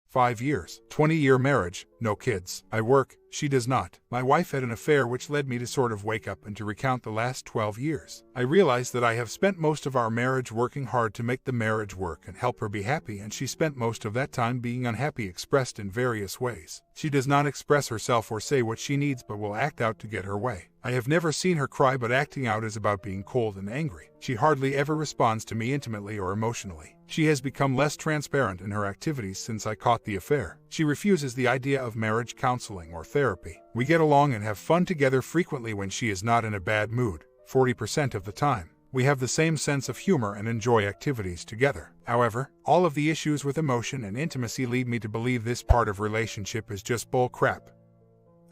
5 years. 20-year marriage, no kids. I work, she does not. My wife had an affair which led me to sort of wake up and to recount the last 12 years. I realized that I have spent most of our marriage working hard to make the marriage work and help her be happy, and she spent most of that time being unhappy, expressed in various ways. She does not express herself or say what she needs but will act out to get her way. I have never seen her cry, but acting out is about being cold and angry. She hardly ever responds to me intimately or emotionally. She has become less transparent in her activities since I caught the affair. She refuses the idea of marriage counseling or therapy. We get along and have fun together frequently when she is not in a bad mood, 40% of the time. We have the same sense of humor and enjoy activities together. However, all of the issues with emotion and intimacy lead me to believe this part of relationship is just bull crap.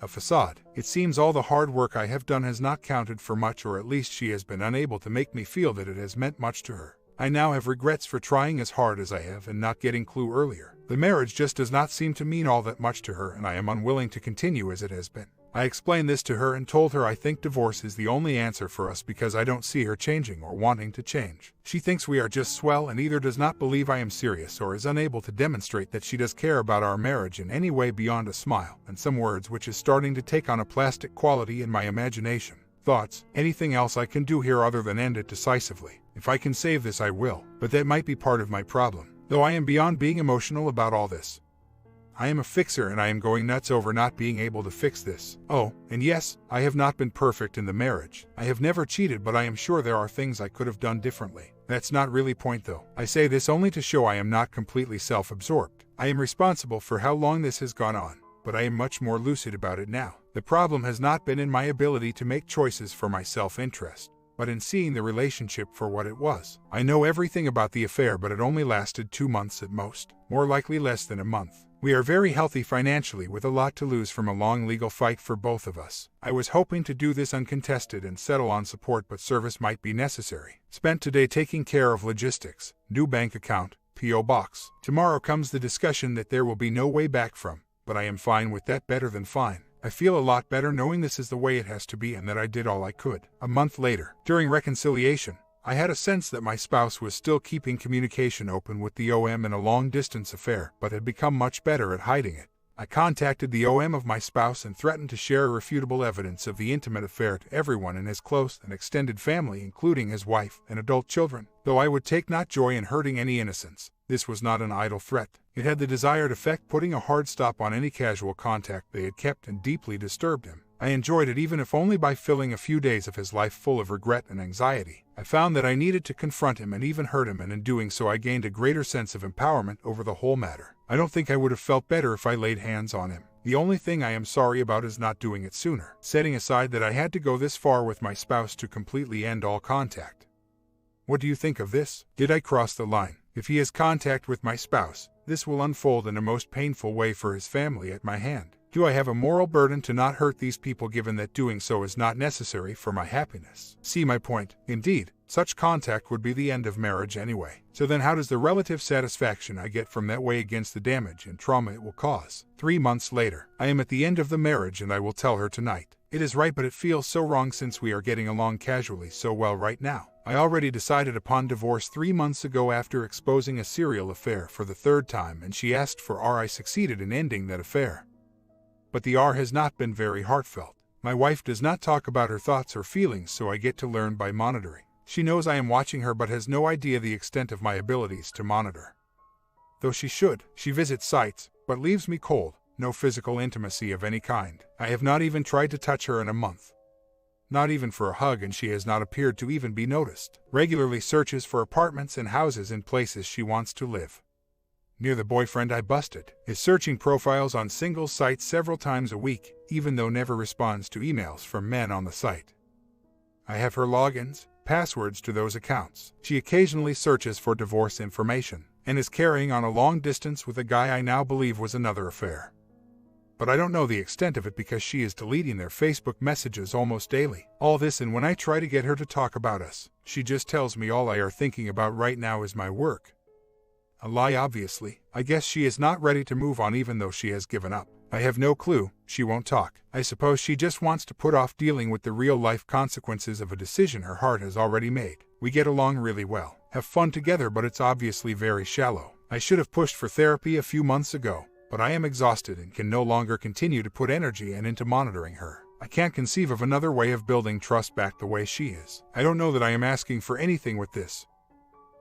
A facade. It seems all the hard work I have done has not counted for much, or at least she has been unable to make me feel that it has meant much to her. I now have regrets for trying as hard as I have and not getting clue earlier. The marriage just does not seem to mean all that much to her, and I am unwilling to continue as it has been. I explained this to her and told her I think divorce is the only answer for us because I don't see her changing or wanting to change. She thinks we are just swell and either does not believe I am serious or is unable to demonstrate that she does care about our marriage in any way beyond a smile and some words, which is starting to take on a plastic quality in my imagination. Thoughts? Anything else I can do here other than end it decisively? If I can save this, I will, but that might be part of my problem, though I am beyond being emotional about all this. I am a fixer and I am going nuts over not being able to fix this. Oh, and yes, I have not been perfect in the marriage. I have never cheated, but I am sure there are things I could have done differently. That's not really point though. I say this only to show I am not completely self-absorbed. I am responsible for how long this has gone on, but I am much more lucid about it now. The problem has not been in my ability to make choices for my self-interest, but in seeing the relationship for what it was. I know everything about the affair, but it only lasted 2 months at most, more likely less than a month. We are very healthy financially with a lot to lose from a long legal fight for both of us. I was hoping to do this uncontested and settle on support, but service might be necessary. Spent today taking care of logistics, new bank account, P.O. box. Tomorrow comes the discussion that there will be no way back from, but I am fine with that, better than fine. I feel a lot better knowing this is the way it has to be and that I did all I could. A month later, during reconciliation, I had a sense that my spouse was still keeping communication open with the OM in a long-distance affair, but had become much better at hiding it. I contacted the OM of my spouse and threatened to share irrefutable evidence of the intimate affair to everyone in his close and extended family, including his wife and adult children. Though I would take not joy in hurting any innocents, this was not an idle threat. It had the desired effect, putting a hard stop on any casual contact they had kept, and deeply disturbed him. I enjoyed it, even if only by filling a few days of his life full of regret and anxiety. I found that I needed to confront him and even hurt him, and in doing so I gained a greater sense of empowerment over the whole matter. I don't think I would have felt better if I laid hands on him. The only thing I am sorry about is not doing it sooner, setting aside that I had to go this far with my spouse to completely end all contact. What do you think of this? Did I cross the line? If he has contact with my spouse, this will unfold in a most painful way for his family at my hand. Do I have a moral burden to not hurt these people, given that doing so is not necessary for my happiness? See my point? Indeed, such contact would be the end of marriage anyway. So then how does the relative satisfaction I get from that weigh against the damage and trauma it will cause? 3 months later, I am at the end of the marriage and I will tell her tonight. It is right, but it feels so wrong since we are getting along casually so well right now. I already decided upon divorce 3 months ago after exposing a serial affair for the 3rd time, and she asked for R. I succeeded in ending that affair. But the R has not been very heartfelt. My wife does not talk about her thoughts or feelings, so I get to learn by monitoring. She knows I am watching her but has no idea the extent of my abilities to monitor. Though she should. She visits sites, but leaves me cold. No physical intimacy of any kind. I have not even tried to touch her in a month. Not even for a hug, and she has not appeared to even be noticed. Regularly searches for apartments and houses in places she wants to live. Near the boyfriend I busted is searching profiles on single sites several times a week, even though never responds to emails from men on the site. I have her logins, passwords to those accounts. She occasionally searches for divorce information, and is carrying on a long distance with a guy I now believe was another affair. But I don't know the extent of it because she is deleting their Facebook messages almost daily. All this, and when I try to get her to talk about us, she just tells me all I are thinking about right now is my work. A lie, obviously. I guess she is not ready to move on even though she has given up. I have no clue. She won't talk. I suppose she just wants to put off dealing with the real-life consequences of a decision her heart has already made. We get along really well, have fun together, but it's obviously very shallow. I should have pushed for therapy a few months ago, but I am exhausted and can no longer continue to put energy into monitoring her. I can't conceive of another way of building trust back the way she is. I don't know that I am asking for anything with this,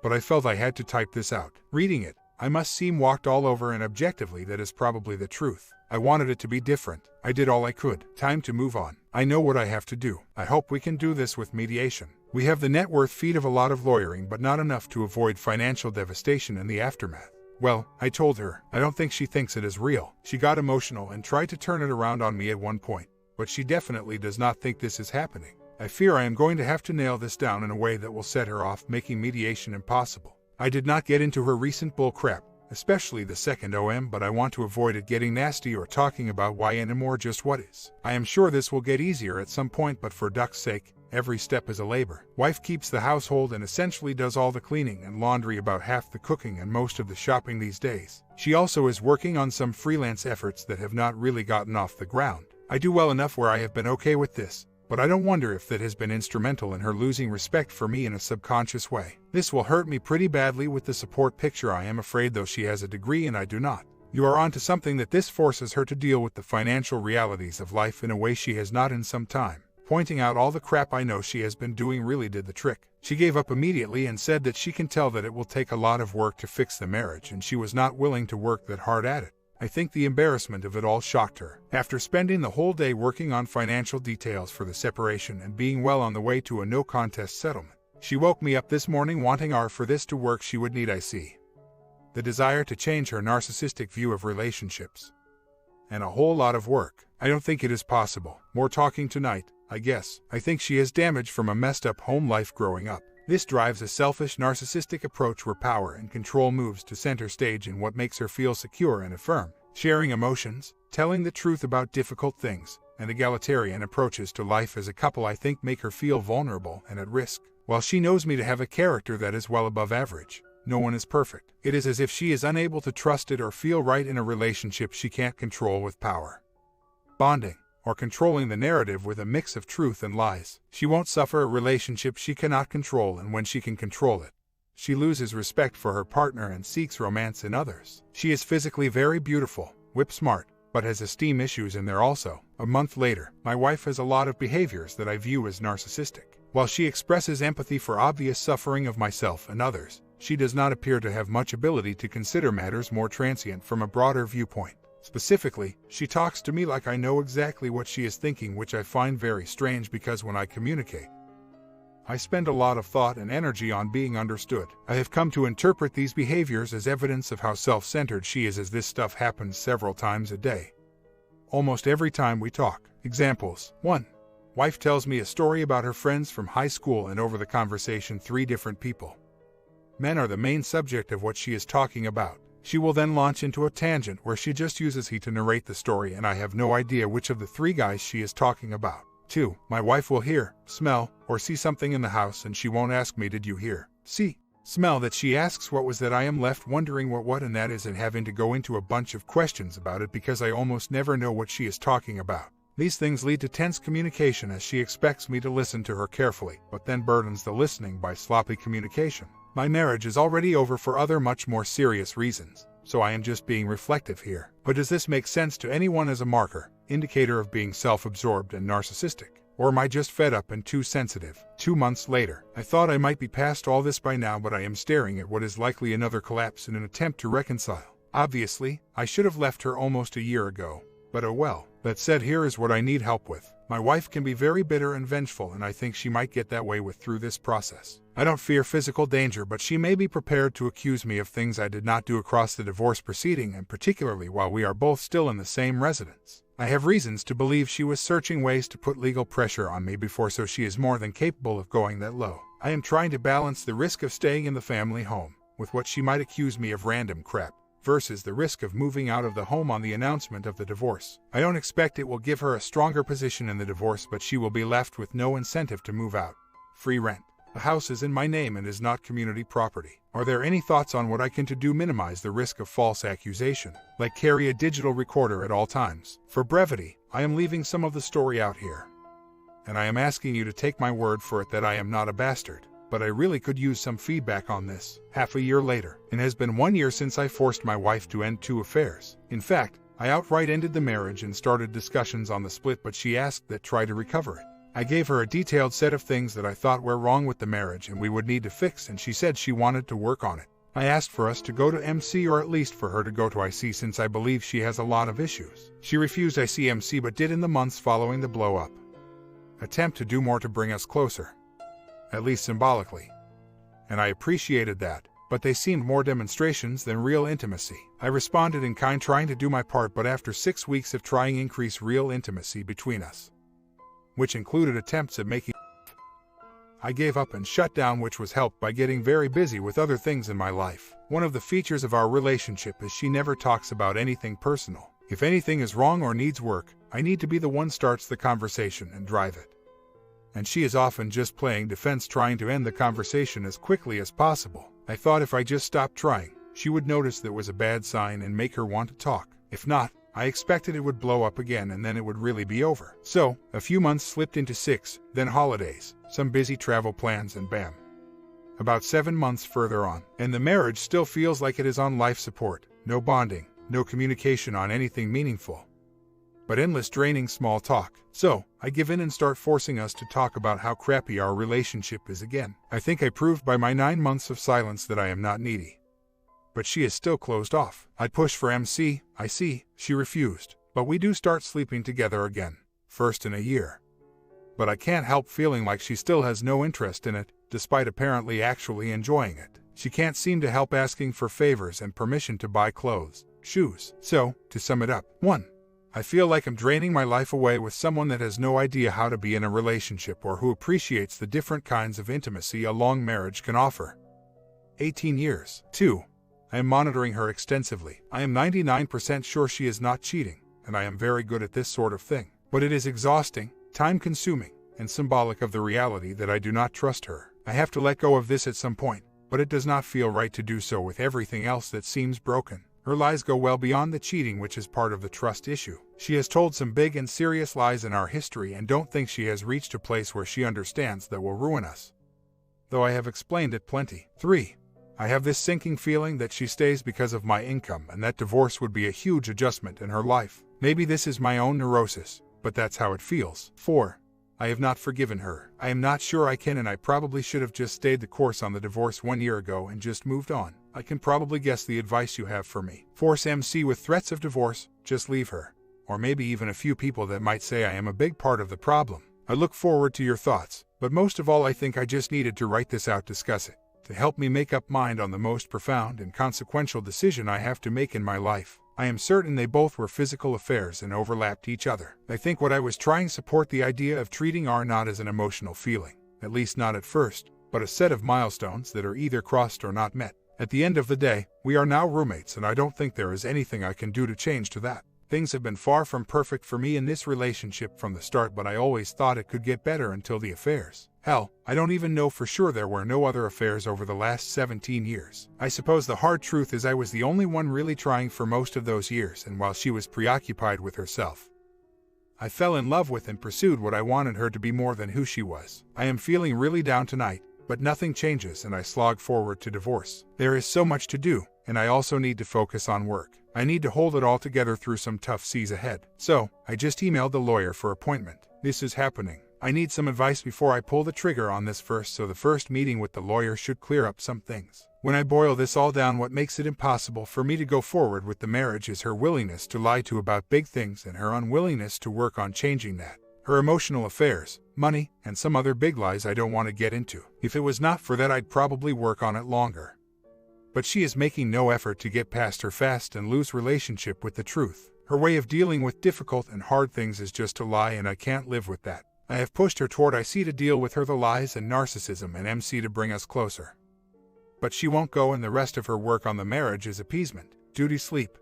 but I felt I had to type this out. Reading it, I must seem walked all over, and objectively that is probably the truth. I wanted it to be different. I did all I could. Time to move on. I know what I have to do. I hope we can do this with mediation. We have the net worth feed of a lot of lawyering, but not enough to avoid financial devastation in the aftermath. Well, I told her, I don't think she thinks it is real. She got emotional and tried to turn it around on me at one point, but she definitely does not think this is happening. I fear I am going to have to nail this down in a way that will set her off, making mediation impossible. I did not get into her recent bull crap, especially the second OM, but I want to avoid it getting nasty or talking about why anymore, just what is. I am sure this will get easier at some point, but for duck's sake, every step is a labor. Wife keeps the household and essentially does all the cleaning and laundry, about half the cooking and most of the shopping these days. She also is working on some freelance efforts that have not really gotten off the ground. I do well enough where I have been okay with this, but I don't wonder if that has been instrumental in her losing respect for me in a subconscious way. This will hurt me pretty badly with the support picture, I am afraid, though she has a degree and I do not. You are onto something, that this forces her to deal with the financial realities of life in a way she has not in some time. Pointing out all the crap I know she has been doing really did the trick. She gave up immediately and said that she can tell that it will take a lot of work to fix the marriage, and she was not willing to work that hard at it. I think the embarrassment of it all shocked her. After spending the whole day working on financial details for the separation and being well on the way to a no-contest settlement, she woke me up this morning wanting for this to work she would need, I see, the desire to change her narcissistic view of relationships, and a whole lot of work. I don't think it is possible. More talking tonight, I guess. I think she has damage from a messed up home life growing up. This drives a selfish, narcissistic approach where power and control moves to center stage in what makes her feel secure and affirmed. Sharing emotions, telling the truth about difficult things, and egalitarian approaches to life as a couple, I think, make her feel vulnerable and at risk. While she knows me to have a character that is well above average, no one is perfect. It is as if she is unable to trust it or feel right in a relationship she can't control with power, bonding, or controlling the narrative with a mix of truth and lies. She won't suffer a relationship she cannot control, and when she can control it, she loses respect for her partner and seeks romance in others. She is physically very beautiful, whip-smart, but has esteem issues in there also. A month later, my wife has a lot of behaviors that I view as narcissistic. While she expresses empathy for obvious suffering of myself and others, she does not appear to have much ability to consider matters more transient from a broader viewpoint. Specifically, she talks to me like I know exactly what she is thinking, which I find very strange because when I communicate, I spend a lot of thought and energy on being understood. I have come to interpret these behaviors as evidence of how self-centered she is, as this stuff happens several times a day, almost every time we talk. Examples: 1. Wife tells me a story about her friends from high school, and over the conversation 3 different people, men, are the main subject of what she is talking about. She will then launch into a tangent where she just uses he to narrate the story, and I have no idea which of the 3 guys she is talking about. 2. My wife will hear, smell, or see something in the house, and she won't ask me, did you hear, see, smell that? She asks what was that. I am left wondering what and that is, and having to go into a bunch of questions about it because I almost never know what she is talking about. These things lead to tense communication as she expects me to listen to her carefully, but then burdens the listening by sloppy communication. My marriage is already over for other much more serious reasons, so I am just being reflective here. But does this make sense to anyone as a marker, indicator of being self-absorbed and narcissistic? Or am I just fed up and too sensitive? 2 months later, I thought I might be past all this by now, but I am staring at what is likely another collapse in an attempt to reconcile. Obviously, I should have left her almost a year ago, but oh well. That said, here is what I need help with. My wife can be very bitter and vengeful, and I think she might get that way through this process. I don't fear physical danger, but she may be prepared to accuse me of things I did not do across the divorce proceeding, and particularly while we are both still in the same residence. I have reasons to believe she was searching ways to put legal pressure on me before, so she is more than capable of going that low. I am trying to balance the risk of staying in the family home with what she might accuse me of random crap, versus the risk of moving out of the home on the announcement of the divorce. I don't expect it will give her a stronger position in the divorce, but she will be left with no incentive to move out. Free rent. The house is in my name and is not community property. Are there any thoughts on what I can do to minimize the risk of false accusation? Like carry a digital recorder at all times. For brevity, I am leaving some of the story out here, and I am asking you to take my word for it that I am not a bastard. but I really could use some feedback on this. Half a year later, it has been 1 year since I forced my wife to end 2 affairs. In fact, I outright ended the marriage and started discussions on the split, but she asked that try to recover it. I gave her a detailed set of things that I thought were wrong with the marriage and we would need to fix, and she said she wanted to work on it. I asked for us to go to MC, or at least for her to go to IC, since I believe she has a lot of issues. She refused ICMC but did in the months following the blow-up attempt to do more to bring us closer, at least symbolically. And I appreciated that, but they seemed more demonstrations than real intimacy. I responded in kind, trying to do my part, but after 6 weeks of trying increase real intimacy between us, which included attempts at making, I gave up and shut down, which was helped by getting very busy with other things in my life. One of the features of our relationship is she never talks about anything personal. If anything is wrong or needs work, I need to be the one starts the conversation and drive it. And she is often just playing defense, trying to end the conversation as quickly as possible. I thought if I just stopped trying, she would notice that was a bad sign and make her want to talk. If not, I expected it would blow up again and then it would really be over. So, a few months slipped into 6, then holidays, some busy travel plans, and bam. About 7 months further on, and the marriage still feels like it is on life support. No bonding, no communication on anything meaningful, but endless draining small talk. So, I give in and start forcing us to talk about how crappy our relationship is again. I think I proved by my 9 months of silence that I am not needy. But she is still closed off. I pushed for MC, IC, she refused. But we do start sleeping together again, first in a year. But I can't help feeling like she still has no interest in it, despite apparently actually enjoying it. She can't seem to help asking for favors and permission to buy clothes, shoes. So, to sum it up, 1. I feel like I'm draining my life away with someone that has no idea how to be in a relationship or who appreciates the different kinds of intimacy a long marriage can offer. 18 years. 2. I am monitoring her extensively. I am 99% sure she is not cheating, and I am very good at this sort of thing. But it is exhausting, time-consuming, and symbolic of the reality that I do not trust her. I have to let go of this at some point, but it does not feel right to do so with everything else that seems broken. Her lies go well beyond the cheating, which is part of the trust issue. She has told some big and serious lies in our history and don't think she has reached a place where she understands that will ruin us, though I have explained it plenty. 3. I have this sinking feeling that she stays because of my income and that divorce would be a huge adjustment in her life. Maybe this is my own neurosis, but that's how it feels. 4. I have not forgiven her. I am not sure I can, and I probably should have just stayed the course on the divorce 1 year ago and just moved on. I can probably guess the advice you have for me. Force MC with threats of divorce, just leave her. Or maybe even a few people that might say I am a big part of the problem. I look forward to your thoughts, but most of all I think I just needed to write this out, discuss it, to help me make up mind on the most profound and consequential decision I have to make in my life. I am certain they both were physical affairs and overlapped each other. I think what I was trying to support the idea of treating R not as an emotional feeling, at least not at first, but a set of milestones that are either crossed or not met. At the end of the day, we are now roommates, and I don't think there is anything I can do to change to that. Things have been far from perfect for me in this relationship from the start, but I always thought it could get better until the affairs. Hell, I don't even know for sure there were no other affairs over the last 17 years. I suppose the hard truth is I was the only one really trying for most of those years, and while she was preoccupied with herself, I fell in love with and pursued what I wanted her to be more than who she was. I am feeling really down tonight, but nothing changes and I slog forward to divorce. There is so much to do, and I also need to focus on work. I need to hold it all together through some tough seas ahead. So, I just emailed the lawyer for appointment. This is happening. I need some advice before I pull the trigger on this first, so the first meeting with the lawyer should clear up some things. When I boil this all down, what makes it impossible for me to go forward with the marriage is her willingness to lie to about big things and her unwillingness to work on changing that. Her emotional affairs, money, and some other big lies I don't want to get into. If it was not for that, I'd probably work on it longer. But she is making no effort to get past her fast and loose relationship with the truth. Her way of dealing with difficult and hard things is just to lie, and I can't live with that. I have pushed her toward IC to deal with her the lies and narcissism, and MC to bring us closer. But she won't go, and the rest of her work on the marriage is appeasement, duty sleep,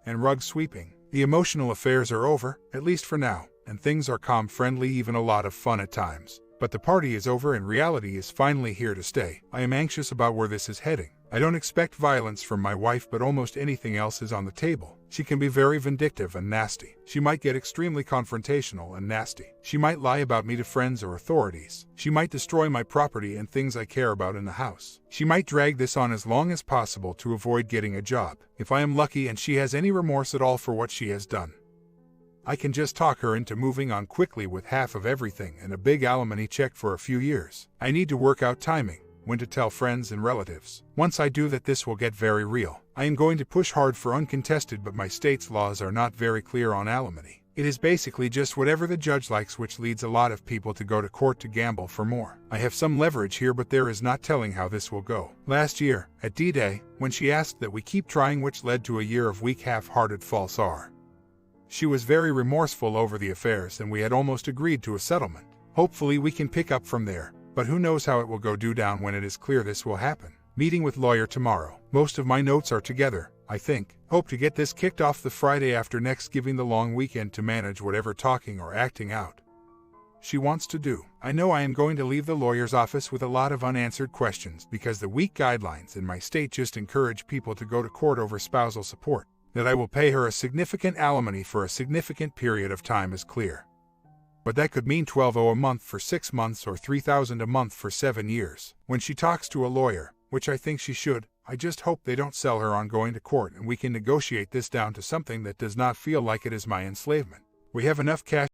and rug sweeping. The emotional affairs are over, at least for now, and things are calm, friendly, even a lot of fun at times. But the party is over and reality is finally here to stay. I am anxious about where this is heading. I don't expect violence from my wife, but almost anything else is on the table. She can be very vindictive and nasty. She might get extremely confrontational and nasty. She might lie about me to friends or authorities. She might destroy my property and things I care about in the house. She might drag this on as long as possible to avoid getting a job, if I am lucky and she has any remorse at all for what she has done. I can just talk her into moving on quickly with half of everything and a big alimony check for a few years. I need to work out timing, when to tell friends and relatives. Once I do that, this will get very real. I am going to push hard for uncontested, but my state's laws are not very clear on alimony. It is basically just whatever the judge likes, which leads a lot of people to go to court to gamble for more. I have some leverage here, but there is not telling how this will go. Last year, at D-Day, when she asked that we keep trying, which led to a year of weak half-hearted false R. She was very remorseful over the affairs and we had almost agreed to a settlement. Hopefully we can pick up from there, but who knows how it will go down when it is clear this will happen. Meeting with lawyer tomorrow. Most of my notes are together, I think. Hope to get this kicked off the Friday after next, giving the long weekend to manage whatever talking or acting out she wants to do. I know I am going to leave the lawyer's office with a lot of unanswered questions because the weak guidelines in my state just encourage people to go to court over spousal support. That I will pay her a significant alimony for a significant period of time is clear. But that could mean $12,000 a month for 6 months or $3,000 a month for 7 years. When she talks to a lawyer, which I think she should, I just hope they don't sell her on going to court and we can negotiate this down to something that does not feel like it is my enslavement. We have enough cash.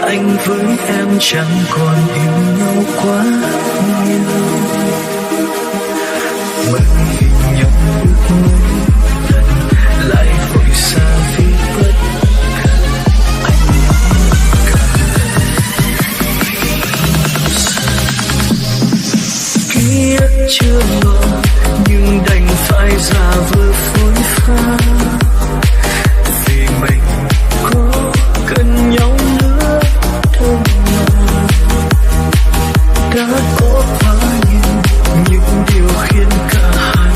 Anh với em chẳng còn yêu nhau quá nhiều. Bởi vì nhau ước mỗi lần lại vội xa vì bất cần. Ký ức chưa ngờ nhưng đành phải giả vờ phôi pha. Vì mình có cần nhau nữa thôi mà. Đã có quá nhiều những điều khiến cả hai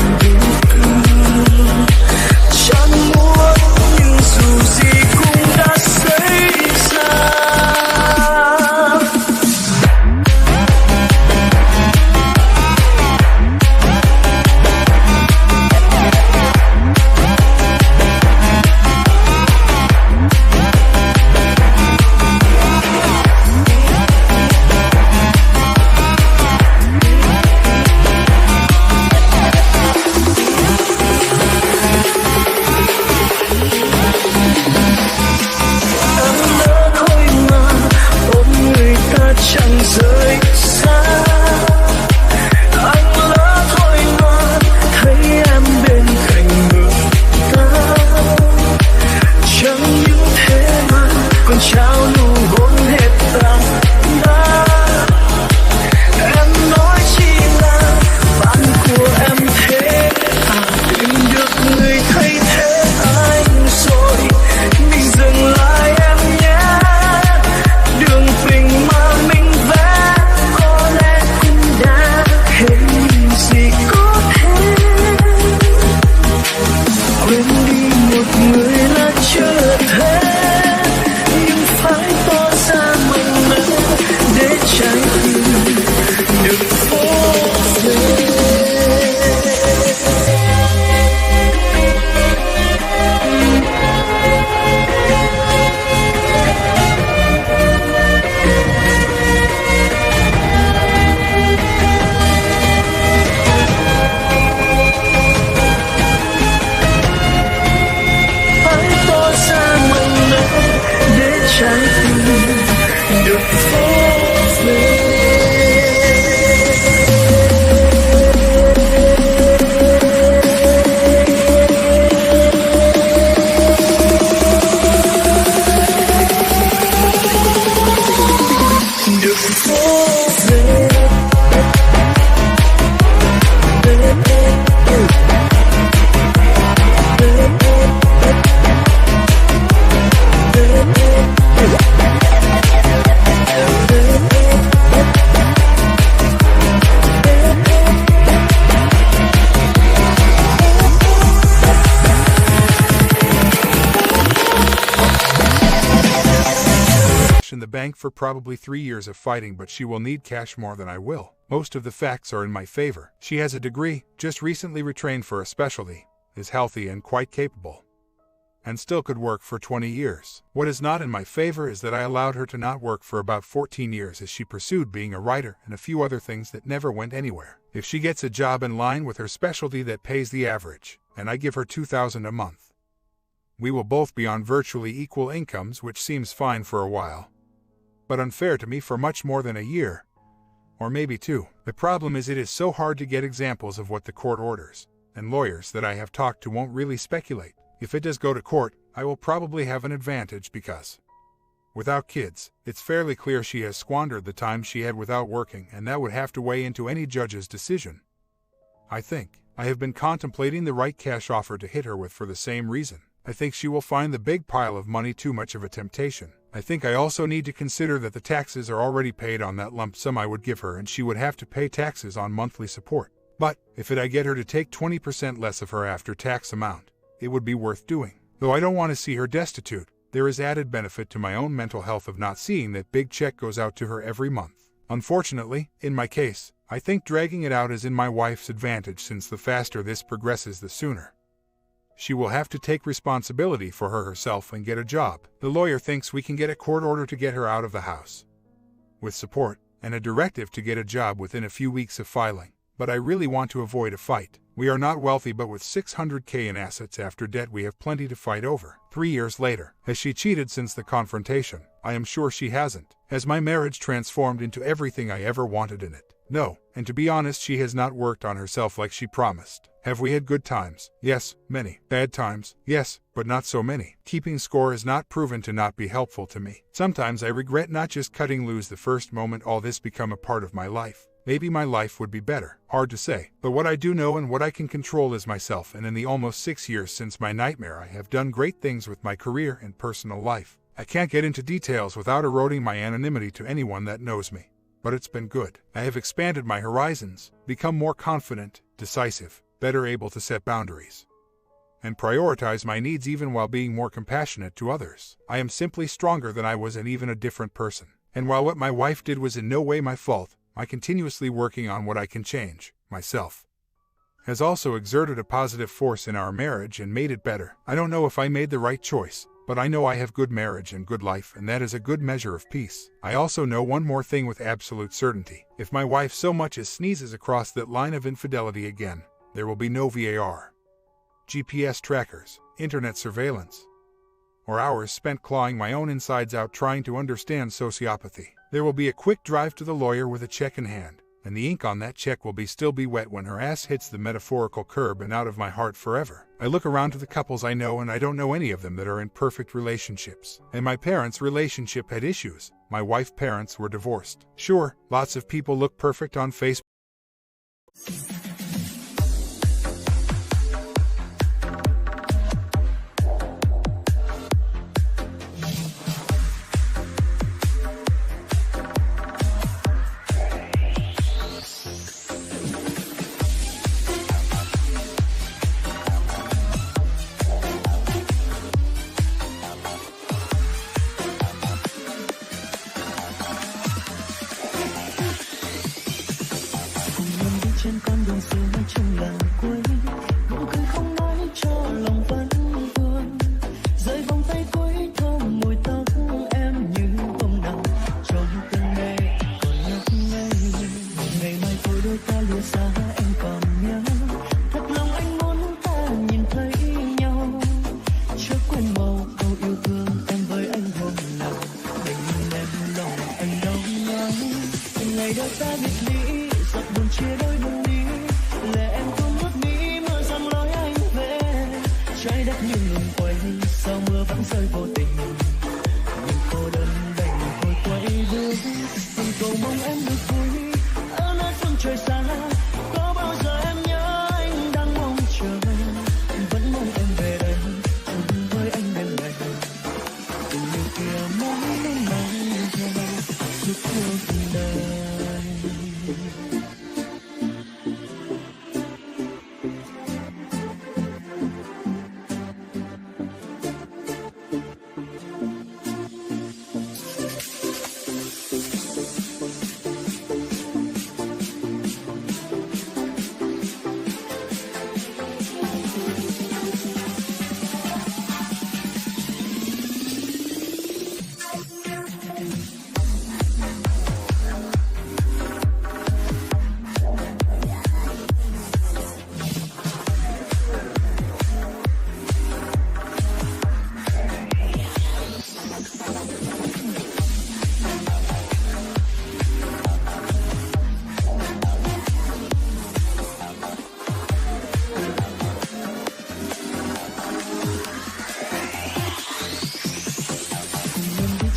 the bank for probably 3 years of fighting, but she will need cash more than I will. Most of the facts are in my favor. She has a degree, just recently retrained for a specialty, is healthy and quite capable, and still could work for 20 years. What is not in my favor is that I allowed her to not work for about 14 years as she pursued being a writer and a few other things that never went anywhere. If she gets a job in line with her specialty that pays the average, and I give her $2,000 a month, we will both be on virtually equal incomes, which seems fine for a while, but unfair to me for much more than a year, or maybe 2. The problem is it is so hard to get examples of what the court orders, and lawyers that I have talked to won't really speculate. If it does go to court, I will probably have an advantage because, without kids, it's fairly clear she has squandered the time she had without working, and that would have to weigh into any judge's decision. I think I have been contemplating the right cash offer to hit her with for the same reason. I think she will find the big pile of money too much of a temptation. I think I also need to consider that the taxes are already paid on that lump sum I would give her, and she would have to pay taxes on monthly support. But if I get her to take 20% less of her after-tax amount, it would be worth doing. Though I don't want to see her destitute, there is added benefit to my own mental health of not seeing that big check goes out to her every month. Unfortunately, in my case, I think dragging it out is in my wife's advantage, since the faster this progresses, the sooner she will have to take responsibility for herself and get a job. The lawyer thinks we can get a court order to get her out of the house, with support, and a directive to get a job within a few weeks of filing. But I really want to avoid a fight. We are not wealthy, but with $600K in assets after debt, we have plenty to fight over. 3 years later, has she cheated since the confrontation? I am sure she hasn't. Has my marriage transformed into everything I ever wanted in it? No, and to be honest, she has not worked on herself like she promised. Have we had good times? Yes, many. Bad times? Yes, but not so many. Keeping score has not proven to not be helpful to me. Sometimes I regret not just cutting loose the first moment all this become a part of my life. Maybe my life would be better. Hard to say. But what I do know and what I can control is myself, and in the almost 6 years since my nightmare, I have done great things with my career and personal life. I can't get into details without eroding my anonymity to anyone that knows me. But it's been good. I have expanded my horizons, become more confident, decisive, better able to set boundaries, and prioritize my needs even while being more compassionate to others. I am simply stronger than I was, and even a different person. And while what my wife did was in no way my fault, I continuously working on what I can change, myself, has also exerted a positive force in our marriage and made it better. I don't know if I made the right choice, but I know I have good marriage and good life, and that is a good measure of peace. I also know one more thing with absolute certainty. If my wife so much as sneezes across that line of infidelity again, there will be no VAR, GPS trackers, internet surveillance, or hours spent clawing my own insides out trying to understand sociopathy. There will be a quick drive to the lawyer with a check in hand, and the ink on that check will still be wet when her ass hits the metaphorical curb and out of my heart forever. I look around to the couples I know, and I don't know any of them that are in perfect relationships. And my parents' relationship had issues. My wife's parents were divorced. Sure, lots of people look perfect on Facebook. Trên con đường xưa trong làng quê, nụ cười không nói cho lòng vẫn vương, rơi vòng tay cuối thơm mùi tóc em như bông đào trong cơn mê còn ngất ngây. Ngày mai thôi đôi ta lìa xa em còn nhớ, thật lòng anh muốn ta nhìn thấy nhau, chớ quên màu câu yêu thương em với anh hôm nào, đành nhìn em lòng anh đau nhói. Ngày đôi ta biệt ly, giọt buồn chia đôi đường đi, lệ em tuôn nước mi mưa giăng lối anh về. Trái đất như ngừng quay, sao mưa vẫn rơi vô tình, nhưng cô đơn đành thôi quay bước. Từng cầu mong em được vui ở nơi phương trời xa, có bao giờ em nhớ anh đang mong chờ, vẫn mong em về đây chung với anh bên ngày. Tình yêu kia mãi luôn mang theo suốt cuộc đời.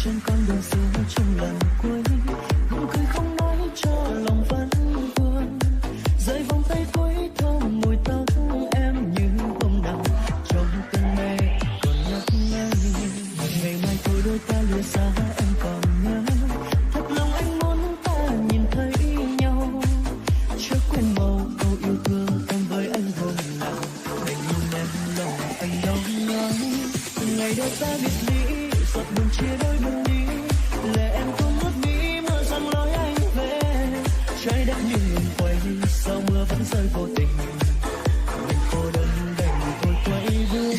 trên con đường xưa trong lần cuối, nụ cười không nói cho lòng vẫn vương, rơi vòng tay cuối thơm mùi tóc em như hôm nào trong cơn mê còn nhắc ngay. Ngày mai thôi đôi ta lìa xa em còn nhớ, thật lòng anh muốn ta nhìn thấy nhau, chớ quên màu câu yêu thương em với anh hôm nào, đành nhìn em lòng anh đau nhói. Ngày đầu ta biệt ly, giọt buồn chia đôi đường đi, lệ em không ngớt nghĩ mưa giăng lối anh về, trái đất như ngừng quay sao mưa vẫn rơi vô tình, mình cô đơn đành thôi quay bước,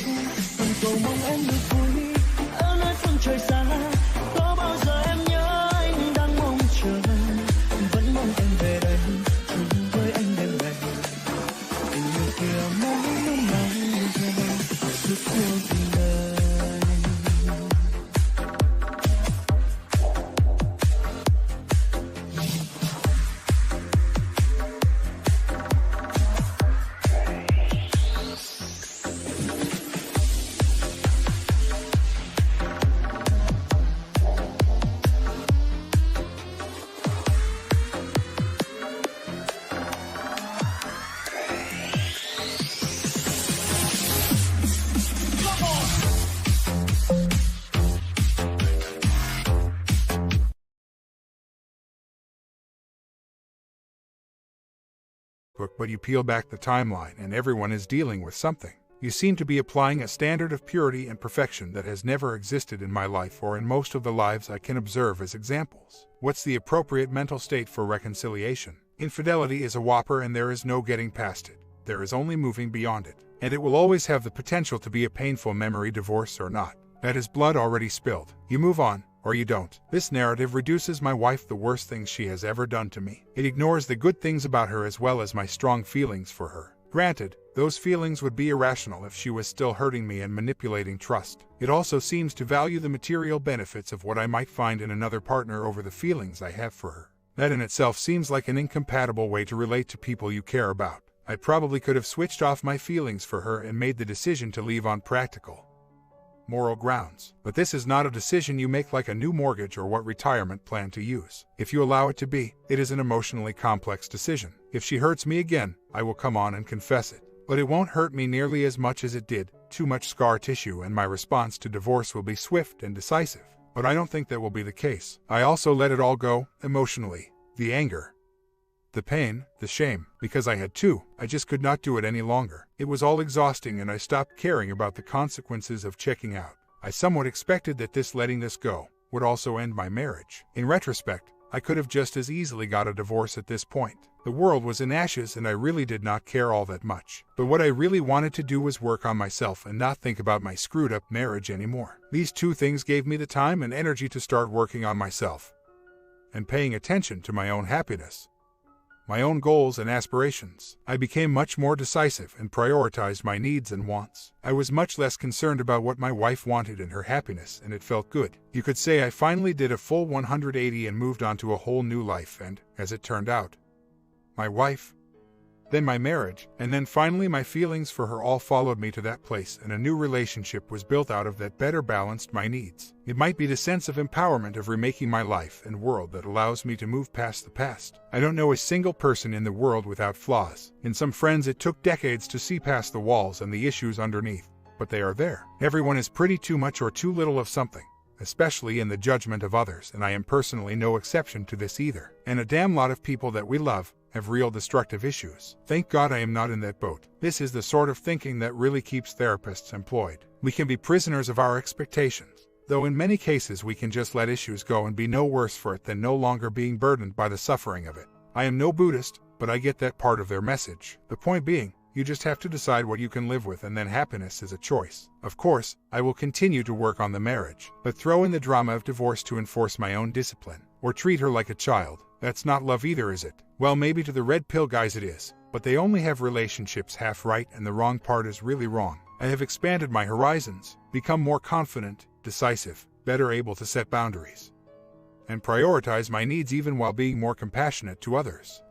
còn cầu mong em được vui ở nơi phương trời xa. Có bao giờ em nhớ anh đang mong chờ, vẫn mong em về đây chung với anh đêm này, tình yêu kia mãi luôn mang theo suốt cuộc đời. But you peel back the timeline and everyone is dealing with something. You seem to be applying a standard of purity and perfection that has never existed in my life or in most of the lives I can observe as examples. What's the appropriate mental state for reconciliation? Infidelity is a whopper and there is no getting past it. There is only moving beyond it. And it will always have the potential to be a painful memory, divorce or not. That is blood already spilled. You move on, or you don't. This narrative reduces my wife the worst things she has ever done to me. It ignores the good things about her as well as my strong feelings for her. Granted, those feelings would be irrational if she was still hurting me and manipulating trust. It also seems to value the material benefits of what I might find in another partner over the feelings I have for her. That in itself seems like an incompatible way to relate to people you care about. I probably could have switched off my feelings for her and made the decision to leave on practical, moral grounds. But this is not a decision you make like a new mortgage or what retirement plan to use. If you allow it to be, it is an emotionally complex decision. If she hurts me again, I will come on and confess it. But it won't hurt me nearly as much as it did, too much scar tissue, and my response to divorce will be swift and decisive. But I don't think that will be the case. I also let it all go, emotionally. The anger, the pain, the shame, because I had to. I just could not do it any longer. It was all exhausting and I stopped caring about the consequences of checking out. I somewhat expected that letting this go would also end my marriage. In retrospect, I could have just as easily got a divorce at this point. The world was in ashes and I really did not care all that much. But what I really wanted to do was work on myself and not think about my screwed up marriage anymore. These two things gave me the time and energy to start working on myself and paying attention to my own happiness, my own goals and aspirations. I became much more decisive and prioritized my needs and wants. I was much less concerned about what my wife wanted and her happiness, and it felt good. You could say I finally did a full 180 and moved on to a whole new life, and, as it turned out, my wife, then my marriage, and then finally my feelings for her all followed me to that place, and a new relationship was built out of that better balanced my needs. It might be the sense of empowerment of remaking my life and world that allows me to move past the past. I don't know a single person in the world without flaws. In some friends it took decades to see past the walls and the issues underneath, but they are there. Everyone is pretty too much or too little of something, especially in the judgment of others, and I am personally no exception to this either. And a damn lot of people that we love have real destructive issues. Thank God I am not in that boat. This is the sort of thinking that really keeps therapists employed. We can be prisoners of our expectations, though in many cases we can just let issues go and be no worse for it than no longer being burdened by the suffering of it. I am no Buddhist, but I get that part of their message. The point being, you just have to decide what you can live with, and then happiness is a choice. Of course, I will continue to work on the marriage, but throw in the drama of divorce to enforce my own discipline, or treat her like a child. That's not love either, is it? Well, maybe to the red pill guys it is, but they only have relationships half right and the wrong part is really wrong. I have expanded my horizons, become more confident, decisive, better able to set boundaries, and prioritize my needs even while being more compassionate to others.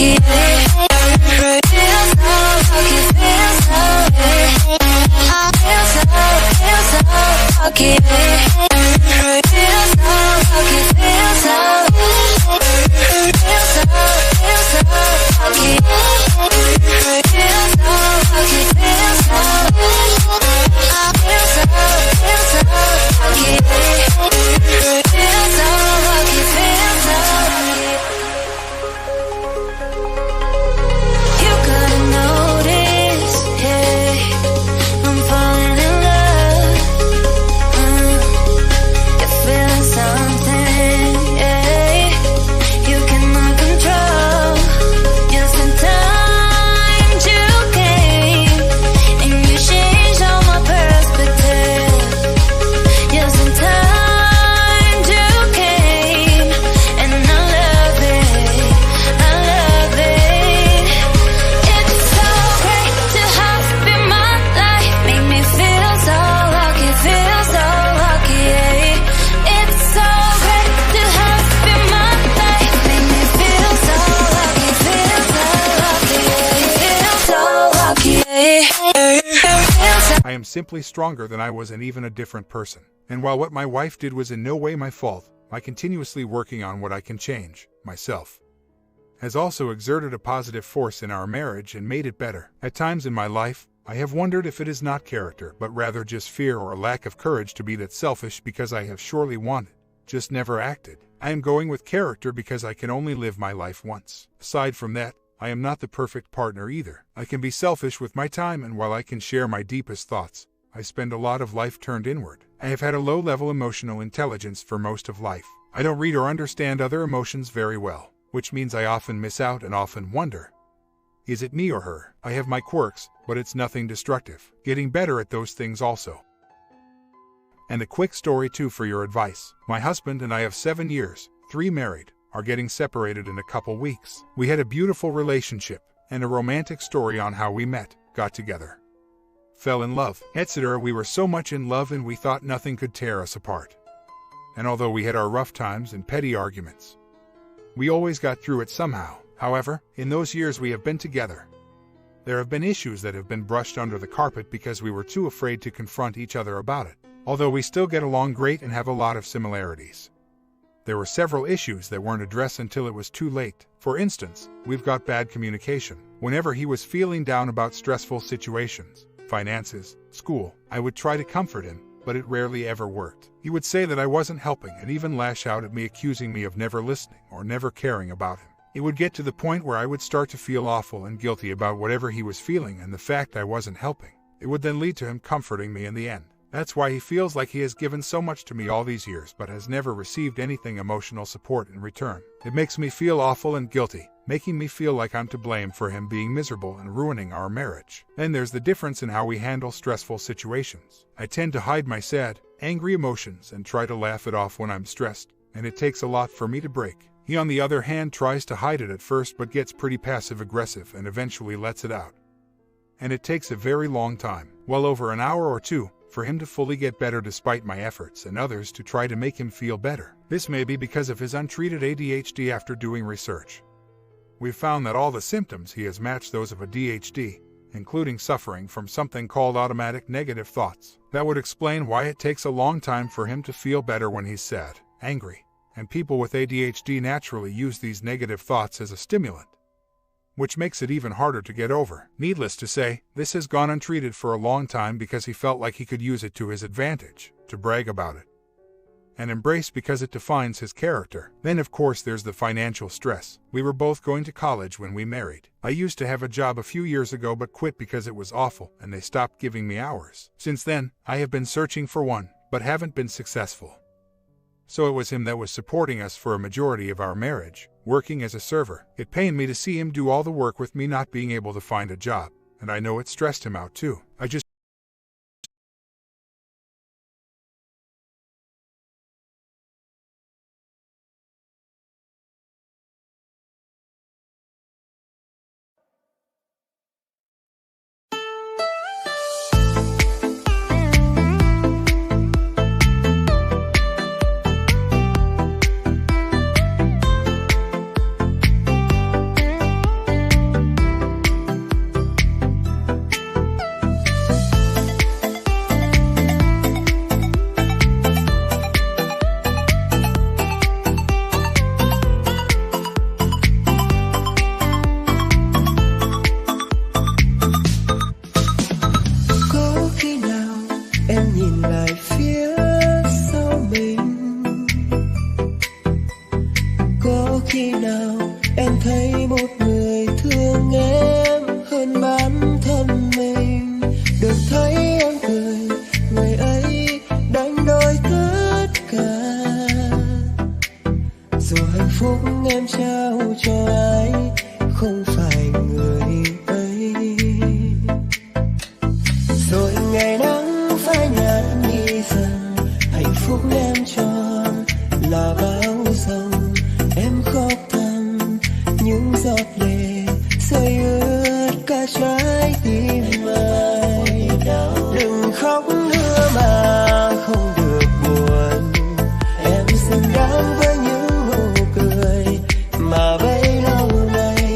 lucky. Feel so lucky, feel so lucky. I feel so lucky. Feel so lucky, feel so lucky. Feel so lucky. Feel so lucky, feel so lucky. I feel so lucky. Feel so lucky, feel so lucky. You gotta notice, yeah, I'm falling in love. You're feeling something, yeah, you cannot control. Just in time you came, and you changed all my perspective. Just in time you came, and I love it, I love it. It's so great to have you in my life, make me feel so lucky, feel so lucky, yeah. It's so great to have you in my life, make me feel so lucky, feel so lucky, yeah. Feel so lucky, yeah. Feel so I am simply stronger than I was and even a different person. And while what my wife did was in no way my fault, my continuously working on what I can change, myself, has also exerted a positive force in our marriage and made it better. At times in my life, I have wondered if it is not character, but rather just fear or a lack of courage to be that selfish because I have surely wanted, just never acted. I am going with character because I can only live my life once. Aside from that, I am not the perfect partner either. I can be selfish with my time, and while I can share my deepest thoughts, I spend a lot of life turned inward. I have had a low-level emotional intelligence for most of life. I don't read or understand other emotions very well, which means I often miss out and often wonder, is it me or her? I have my quirks, but it's nothing destructive. Getting better at those things also. And a quick story too for your advice. My husband and I of 7 years, 3 married, are getting separated in a couple weeks. We had a beautiful relationship and a romantic story on how we met, got together, fell in love, etc. We were so much in love and we thought nothing could tear us apart. And although we had our rough times and petty arguments, we always got through it somehow. However, in those years we have been together, there have been issues that have been brushed under the carpet because we were too afraid to confront each other about it. Although we still get along great and have a lot of similarities, there were several issues that weren't addressed until it was too late. For instance, we've got bad communication. Whenever he was feeling down about stressful situations, finances, school, I would try to comfort him, but it rarely ever worked. He would say that I wasn't helping and even lash out at me, accusing me of never listening or never caring about him. It would get to the point where I would start to feel awful and guilty about whatever he was feeling and the fact I wasn't helping. It would then lead to him comforting me in the end. That's why he feels like he has given so much to me all these years but has never received anything emotional support in return. It makes me feel awful and guilty, making me feel like I'm to blame for him being miserable and ruining our marriage. Then there's the difference in how we handle stressful situations. I tend to hide my sad, angry emotions and try to laugh it off when I'm stressed, and it takes a lot for me to break. He, on the other hand, tries to hide it at first but gets pretty passive-aggressive and eventually lets it out. And it takes a very long time, well over an hour or two, for him to fully get better despite my efforts and others to try to make him feel better. This may be because of his untreated ADHD. After doing research, we've found that all the symptoms he has match those of ADHD, including suffering from something called automatic negative thoughts. That would explain why it takes a long time for him to feel better when he's sad, angry, and people with ADHD naturally use these negative thoughts as a stimulant, which makes it even harder to get over. Needless to say, this has gone untreated for a long time because he felt like he could use it to his advantage, to brag about it, and embrace because it defines his character. Then of course there's the financial stress. We were both going to college when we married. I used to have a job a few years ago but quit because it was awful and they stopped giving me hours. Since then, I have been searching for one, but haven't been successful. So it was him that was supporting us for a majority of our marriage, working as a server. It pained me to see him do all the work with me not being able to find a job, and I know it stressed him out too. I just khi nào em thấy một người thương em hơn bản thân mình, được thấy em cười, người ấy đánh đổi tất cả. Dù hạnh phúc em trao cho ai không phải người ấy, rồi ngày nắng phai nhạt đi dần, hạnh phúc em tròn là bao dòng. Em khóc thầm những giọt lệ rơi ướt cả trái tim anh. Đừng khóc nữa mà không được buồn, em xứng đáng với những nụ cười mà bấy lâu nay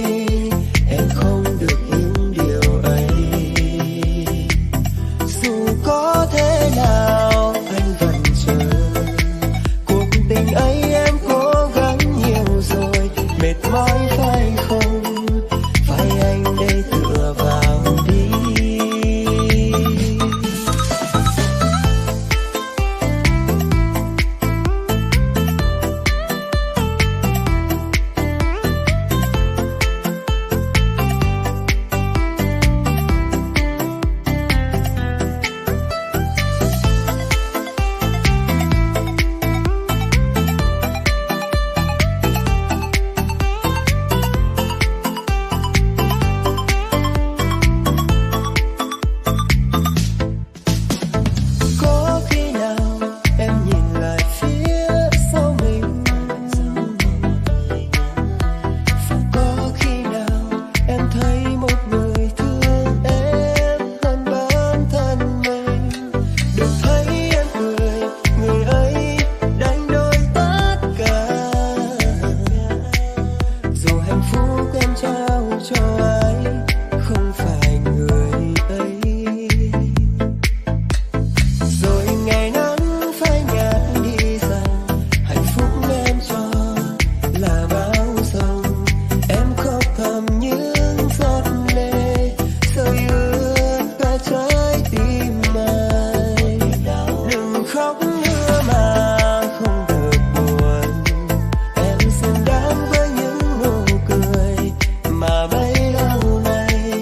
em không được những điều ấy. Dù có thế nào anh vẫn chờ, cuộc tình ấy em cố gắng nhiều rồi, mệt mỏi phải không, phải anh đây tựa vào đi. Có khi nào em nhìn lại phía sau mình, có khi nào em thấy một người thương em hơn bản thân mình, được thấy em cười, người ấy đánh đổi tất cả. Dù hạnh phúc em trao cho ai không phải người ấy, rồi ngày nắng phai nhạt đi dần, hạnh phúc em tròn là bao dòng. Em khóc thầm những giọt lệ rơi ướt cả trái tim anh. Đừng khóc nữa mà không được buồn, em xứng đáng với những nụ cười mà bấy lâu nay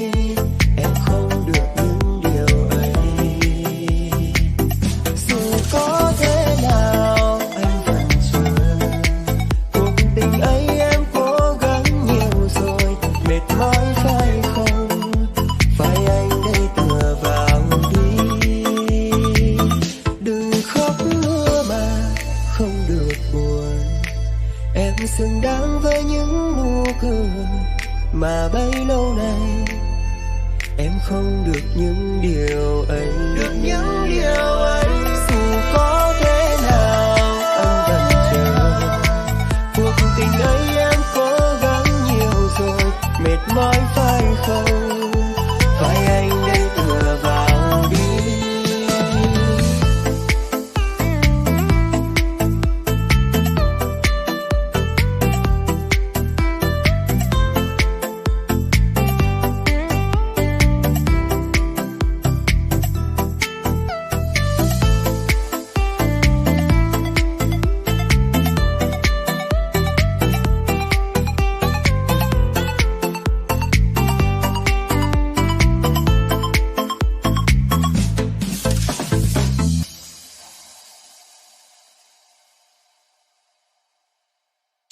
em không được những điều ấy. Dù có thế nào anh vẫn chờ, cuộc tình ấy em cố gắng nhiều rồi, mệt mỏi phải không, phải anh đây tựa vào đi. Đừng khóc nữa mà không được buồn, em xứng đáng với những nụ cười mà bấy lâu nay em không được những điều ấy. Được những điều ấy. Dù có thế nào anh vẫn chờ, cuộc tình ấy em cố gắng nhiều rồi, mệt mỏi phải không, phải anh đây tựa vào đi.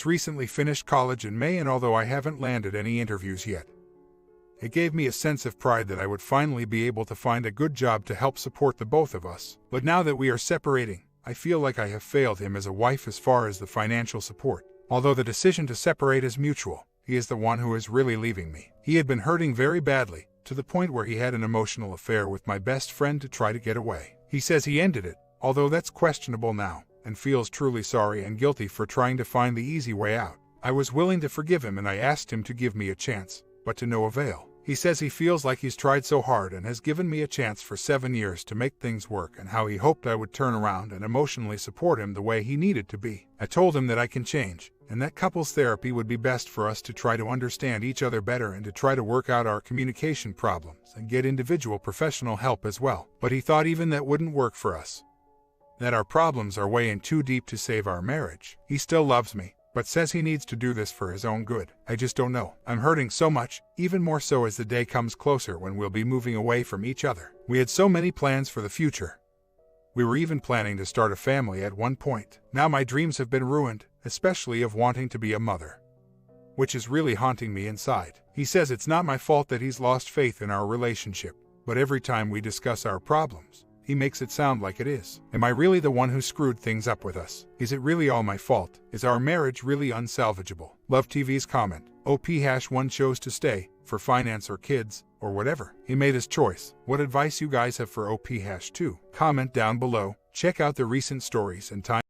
Recently finished college in May, and although I haven't landed any interviews yet, it gave me a sense of pride that I would finally be able to find a good job to help support the both of us. But now that we are separating, I feel like I have failed him as a wife as far as the financial support. Although the decision to separate is mutual, he is the one who is really leaving me. He had been hurting very badly, to the point where he had an emotional affair with my best friend to try to get away. He says he ended it, although that's questionable now, and feels truly sorry and guilty for trying to find the easy way out. I was willing to forgive him and I asked him to give me a chance, but to no avail. He says he feels like he's tried so hard and has given me a chance for 7 years to make things work, and how he hoped I would turn around and emotionally support him the way he needed to be. I told him that I can change, and that couples therapy would be best for us to try to understand each other better and to try to work out our communication problems and get individual professional help as well. But he thought even that wouldn't work for us, that our problems are way in too deep to save our marriage. He still loves me, but says he needs to do this for his own good. I just don't know. I'm hurting so much, even more so as the day comes closer when we'll be moving away from each other. We had so many plans for the future. We were even planning to start a family at one point. Now my dreams have been ruined, especially of wanting to be a mother, which is really haunting me inside. He says it's not my fault that he's lost faith in our relationship, but every time we discuss our problems, he makes it sound like it is. Am I really the one who screwed things up with us? Is it really all my fault? Is our marriage really unsalvageable? Love TV's comment. OP-1 chose to stay, for finance or kids, or whatever. He made his choice. What advice you guys have for OP-2? Comment down below. Check out the recent stories and time